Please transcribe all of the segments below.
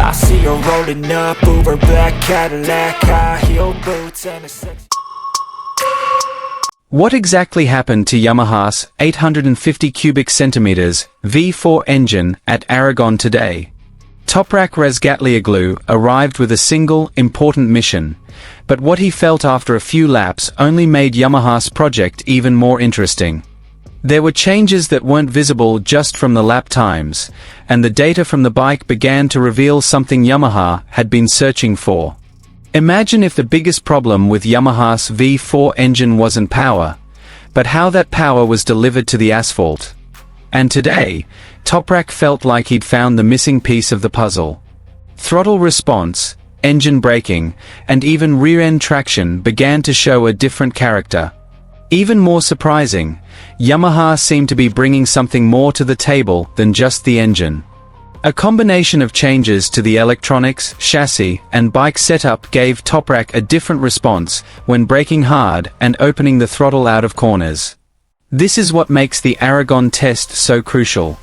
I see her rolling up, Uber black Cadillac, high heel boots and a sex. What exactly happened to Yamaha's 850 cubic centimeters V4 engine at Aragon today? Toprak Razgatlioglu arrived with a single, important mission, but what he felt after a few laps only made Yamaha's project even more interesting. There were changes that weren't visible just from the lap times, and the data from the bike began to reveal something Yamaha had been searching for. Imagine if the biggest problem with Yamaha's V4 engine wasn't power, but how that power was delivered to the asphalt. And today, Toprak felt like he'd found the missing piece of the puzzle. Throttle response, engine braking, and even rear-end traction began to show a different character. Even more surprising, Yamaha seemed to be bringing something more to the table than just the engine. A combination of changes to the electronics, chassis, and bike setup gave Toprak a different response when braking hard and opening the throttle out of corners. This is what makes the Aragon test so crucial.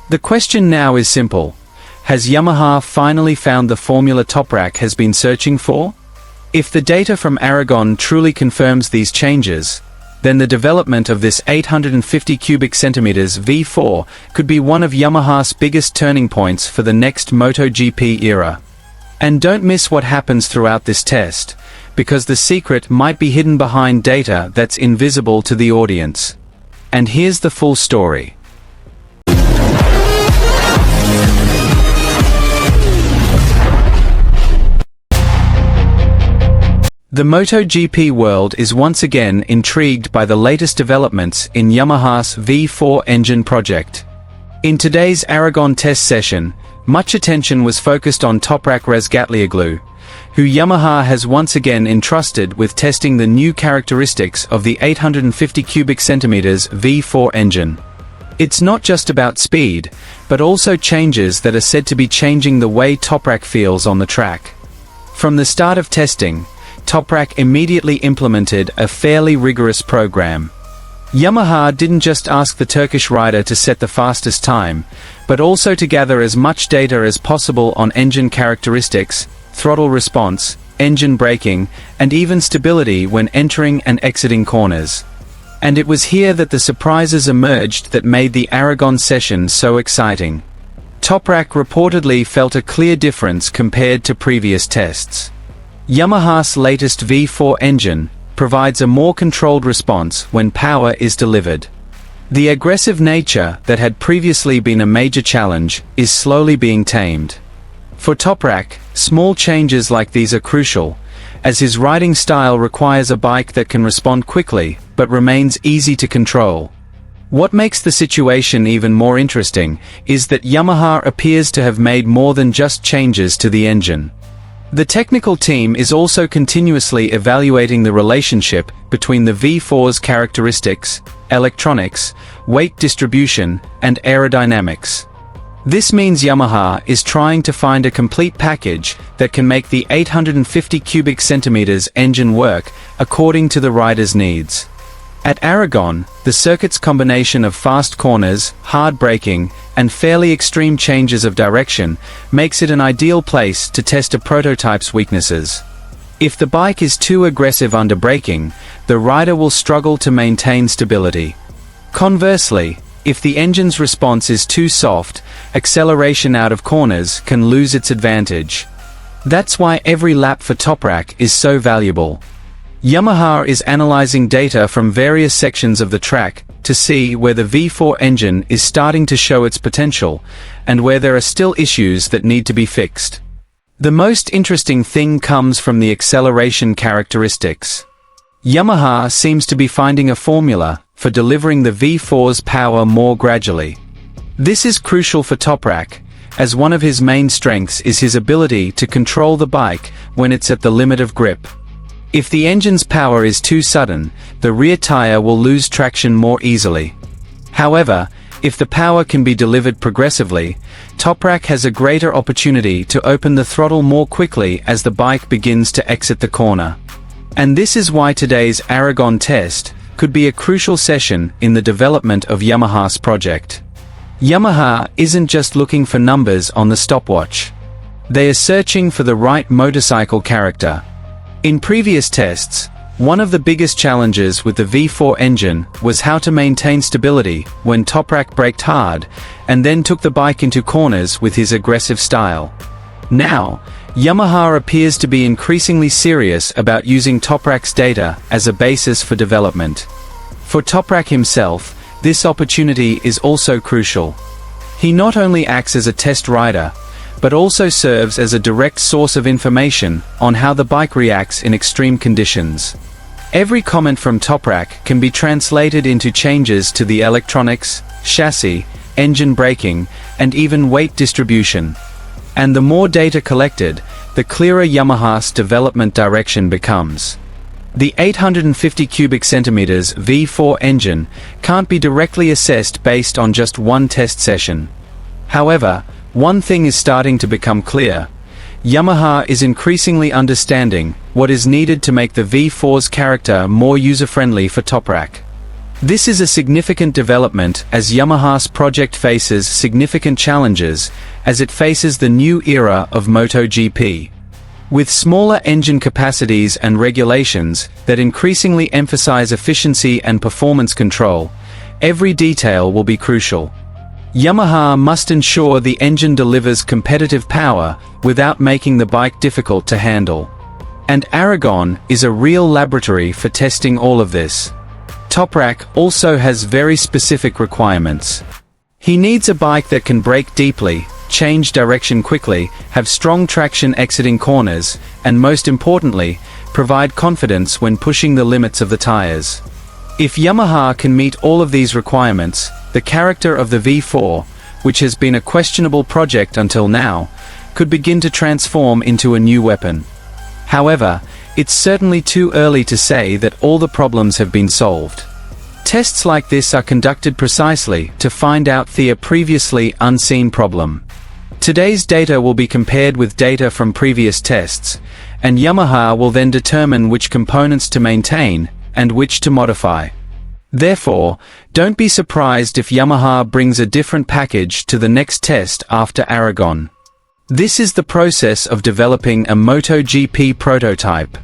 The question now is simple. Has Yamaha finally found the formula Toprak has been searching for? If the data from Aragon truly confirms these changes, then the development of this 850 cubic centimeters V4 could be one of Yamaha's biggest turning points for the next MotoGP era. And don't miss what happens throughout this test, because the secret might be hidden behind data that's invisible to the audience. And here's the full story. The MotoGP world is once again intrigued by the latest developments in Yamaha's V4 engine project. In today's Aragon test session, much attention was focused on Toprak Razgatlioglu, who Yamaha has once again entrusted with testing the new characteristics of the 850 cubic centimeters V4 engine. It's not just about speed, but also changes that are said to be changing the way Toprak feels on the track. From the start of testing, Toprak immediately implemented a fairly rigorous program. Yamaha didn't just ask the Turkish rider to set the fastest time, but also to gather as much data as possible on engine characteristics, throttle response, engine braking, and even stability when entering and exiting corners. And it was here that the surprises emerged that made the Aragon session so exciting. Toprak reportedly felt a clear difference compared to previous tests. Yamaha's latest V4 engine provides a more controlled response when power is delivered. The aggressive nature that had previously been a major challenge is slowly being tamed. For Toprak, small changes like these are crucial, as his riding style requires a bike that can respond quickly, but remains easy to control. What makes the situation even more interesting is that Yamaha appears to have made more than just changes to the engine. The technical team is also continuously evaluating the relationship between the V4's characteristics, electronics, weight distribution, and aerodynamics. This means Yamaha is trying to find a complete package that can make the 850 cubic centimeters engine work according to the rider's needs. At Aragon, the circuit's combination of fast corners, hard braking, and fairly extreme changes of direction makes it an ideal place to test a prototype's weaknesses. If the bike is too aggressive under braking, the rider will struggle to maintain stability. Conversely, if the engine's response is too soft, acceleration out of corners can lose its advantage. That's why every lap for Toprak is so valuable. Yamaha is analyzing data from various sections of the track to see where the V4 engine is starting to show its potential and where there are still issues that need to be fixed. The most interesting thing comes from the acceleration characteristics. Yamaha seems to be finding a formula for delivering the V4's power more gradually. This is crucial for Toprak, as one of his main strengths is his ability to control the bike when it's at the limit of grip. If the engine's power is too sudden, the rear tire will lose traction more easily. However, if the power can be delivered progressively, Toprak has a greater opportunity to open the throttle more quickly as the bike begins to exit the corner. And this is why today's Aragon test could be a crucial session in the development of Yamaha's project. Yamaha isn't just looking for numbers on the stopwatch. They are searching for the right motorcycle character. In previous tests, one of the biggest challenges with the V4 engine was how to maintain stability when Toprak braked hard and then took the bike into corners with his aggressive style. Now, Yamaha appears to be increasingly serious about using Toprak's data as a basis for development. For Toprak himself, this opportunity is also crucial. He not only acts as a test rider, but also serves as a direct source of information on how the bike reacts in extreme conditions. Every comment from Toprak can be translated into changes to the electronics, chassis, engine braking, and even weight distribution. And the more data collected, the clearer Yamaha's development direction becomes. The 850 cubic centimeters V4 engine can't be directly assessed based on just one test session. However, one thing is starting to become clear. Yamaha is increasingly understanding what is needed to make the V4's character more user-friendly for Toprak. This is a significant development as Yamaha's project faces significant challenges as it faces the new era of MotoGP. With smaller engine capacities and regulations that increasingly emphasize efficiency and performance control, every detail will be crucial. Yamaha must ensure the engine delivers competitive power without making the bike difficult to handle. And Aragon is a real laboratory for testing all of this. Toprak also has very specific requirements. He needs a bike that can brake deeply, change direction quickly, have strong traction exiting corners, and most importantly, provide confidence when pushing the limits of the tires. If Yamaha can meet all of these requirements, the character of the V4, which has been a questionable project until now, could begin to transform into a new weapon. However, it's certainly too early to say that all the problems have been solved. Tests like this are conducted precisely to find out the previously unseen problem. Today's data will be compared with data from previous tests, and Yamaha will then determine which components to maintain and which to modify. Therefore, don't be surprised if Yamaha brings a different package to the next test after Aragon. This is the process of developing a MotoGP prototype.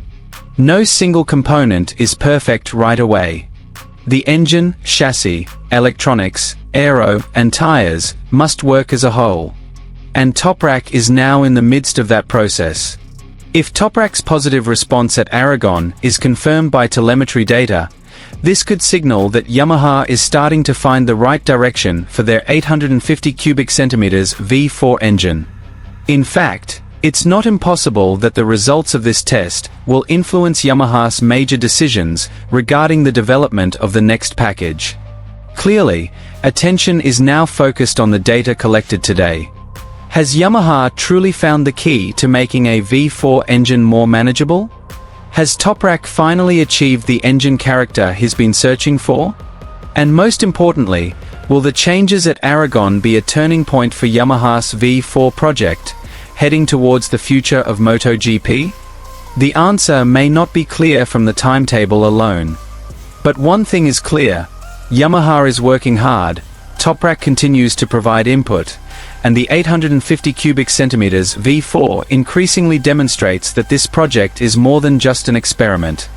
No single component is perfect right away. The engine, chassis, electronics, aero, and tires must work as a whole. And Toprak is now in the midst of that process. If Toprak's positive response at Aragon is confirmed by telemetry data, this could signal that Yamaha is starting to find the right direction for their 850 cubic centimeters V4 engine. In fact, it's not impossible that the results of this test will influence Yamaha's major decisions regarding the development of the next package. Clearly, attention is now focused on the data collected today. Has Yamaha truly found the key to making a V4 engine more manageable? Has Toprak finally achieved the engine character he's been searching for? And most importantly, will the changes at Aragon be a turning point for Yamaha's V4 project, heading towards the future of MotoGP? The answer may not be clear from the timetable alone. But one thing is clear: Yamaha is working hard, Toprak continues to provide input, and the 850 cubic centimeters V4 increasingly demonstrates that this project is more than just an experiment.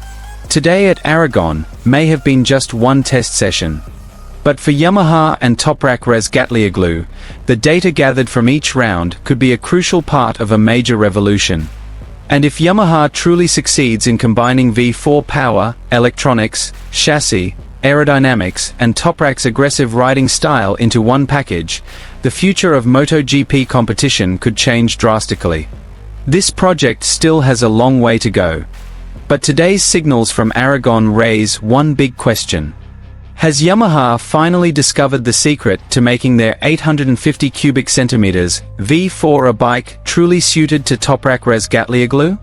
Today at Aragon may have been just one test session. But for Yamaha and Toprak Razgatlioglu, the data gathered from each round could be a crucial part of a major revolution. And if Yamaha truly succeeds in combining V4 power, electronics, chassis, aerodynamics, and Toprak's aggressive riding style into one package, the future of MotoGP competition could change drastically. This project still has a long way to go. But today's signals from Aragon raise one big question. Has Yamaha finally discovered the secret to making their 850 cubic centimeters V4 a bike truly suited to Toprak Razgatlioglu?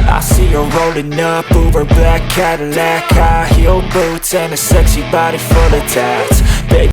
I see her rolling up, Uber black Cadillac, high heel boots and a sexy body full of tats.